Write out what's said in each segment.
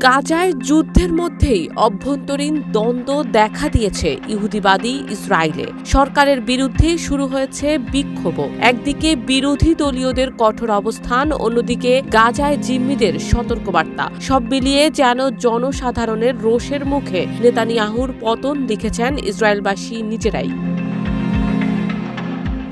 গাজায় যুদ্ধের মধ্যেই অভ্যন্তরীণ দ্বন্দ্ব দেখা দিয়েছে ইহুদিবাদী ইসরায়েলে। সরকারের বিরুদ্ধে শুরু হয়েছে বিক্ষোভ। একদিকে বিরোধী দলীয়দের কঠোর অবস্থান, অন্যদিকে গাজায় জিম্মিদের সতর্কবার্তা। সব মিলিয়ে যেন জনসাধারণের রোষের মুখে নেতানিয়াহুর পতন লিখেছেন ইসরায়েলবাসী নিজেরাই।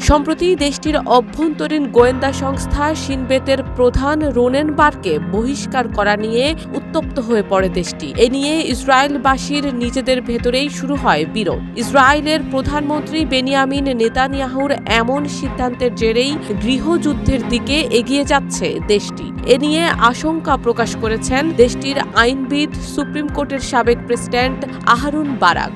সম্প্রতি দেশটির অভ্যন্তরীণ গোয়েন্দা সংস্থা শিন বেতের প্রধান রোনেন বারকে বহিষ্কার করা নিয়ে উত্তপ্ত হয়ে পড়ে দেশটি। এ নিয়ে ইসরায়েলবাসীর নিজেদের ভেতরেই শুরু হয় বিরোধ। ইসরায়েলের প্রধানমন্ত্রী বেনিয়ামিন নেতানিয়াহুর এমন সিদ্ধান্তের জেরেই গৃহযুদ্ধের দিকে এগিয়ে যাচ্ছে দেশটি। এ নিয়ে আশঙ্কা প্রকাশ করেছেন দেশটির আইনবিদ সুপ্রিম কোর্টের সাবেক president Aharon Barak.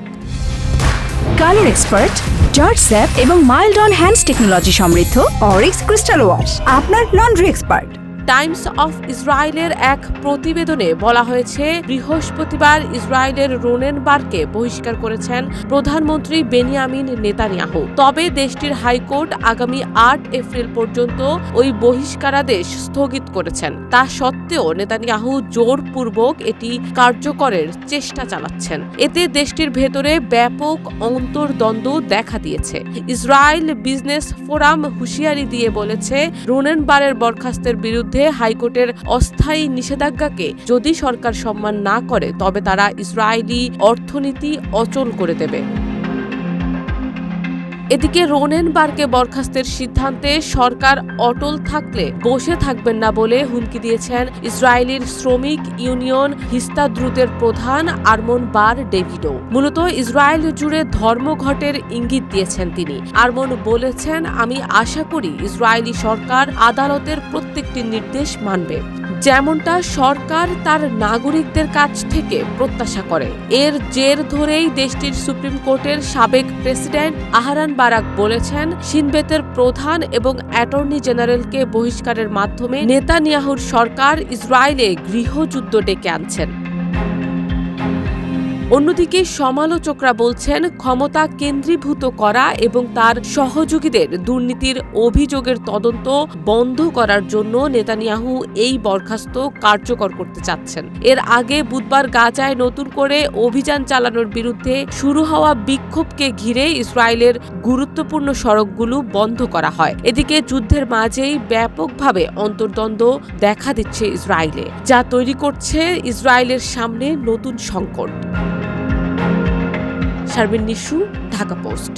Colour expert, George স্যাপ এবং মাইল্ড অন হ্যান্ডস টেকনোলজি সমৃদ্ধ অরিক্স ক্রিস্টাল ওয়াশ আপনার লন্ড্রি এক্সপার্ট। টাইমস অফ ইসরায়েলের এক প্রতিবেদনে বলা হয়েছে, বৃহস্পতিবার ইসরায়েলের রোনেন বারকে বহিষ্কার করেছেন প্রধানমন্ত্রী বেনিয়ামিন নেতানিয়াহু। তবে দেশটির হাইকোর্ট আগামী ৮ এপ্রিল পর্যন্ত ওই বহিষ্কারাদেশ স্থগিত করেছেন। তা সত্ত্বেও নেতানিয়াহু জোরপূর্বক এটি কার্যকরের চেষ্টা চালাচ্ছেন। এতে দেশটির ভেতরে ব্যাপক অন্তর্দ্বন্দ্ব দেখা দিয়েছে। ইসরায়েল বিজনেস ফোরাম হুঁশিয়ারি দিয়ে বলেছে, রোনেন বারের বরখাস্তের বিরুদ্ধে হাইকোর্টের অস্থায়ী নিষেধাজ্ঞাকে যদি সরকার সম্মান না করে, তবে তারা ইসরায়েলি অর্থনীতি অচল করে দেবে। এদিকে রোনেন বারকে বরখাস্তের সিদ্ধান্তে সরকার অটল থাকলে বসে থাকবেন না বলে হুমকি দিয়েছেন ইসরায়েলের শ্রমিক ইউনিয়ন হিস্তাদ্রুতের প্রধান আরমন বার ডেভিডও। মূলত ইসরায়েল জুড়ে ধর্মঘটের ইঙ্গিত দিয়েছেন তিনি। আরমন বলেছেন, আমি আশা করি ইসরায়েলি সরকার আদালতের প্রত্যেকটি নির্দেশ মানবে, যেমনটা সরকার তার নাগরিকদের কাছ থেকে প্রত্যাশা করে। এর জের ধরেই দেশটির সুপ্রিম কোর্টের সাবেক প্রেসিডেন্ট আহারান বারাক বলেছেন, শিন বেতের প্রধান এবং অ্যাটর্নি জেনারেলকে বহিষ্কারের মাধ্যমে নেতানিয়াহুর সরকার ইসরায়েলে গৃহযুদ্ধ ডেকে আনছেন। অন্যদিকে সমালোচকরা বলছেন, ক্ষমতা কেন্দ্রীভূত করা এবং তার সহযোগীদের দুর্নীতির অভিযোগের তদন্ত বন্ধ করার জন্য নেতানিয়াহু এই বরখাস্ত কার্যকর করতে চাচ্ছেন। এর আগে বুধবার গাজায় নতুন করে অভিযান চালানোর বিরুদ্ধে শুরু হওয়া বিক্ষোভকে ঘিরে ইসরায়েলের গুরুত্বপূর্ণ সড়কগুলো বন্ধ করা হয়। এদিকে যুদ্ধের মাঝেই ব্যাপকভাবে অন্তর্দ্বন্দ্ব দেখা দিচ্ছে ইসরায়েলে, যা তৈরি করছে ইসরায়েলের সামনে নতুন সংকট। শারমিন নিশু, ঢাকা পোস্ট।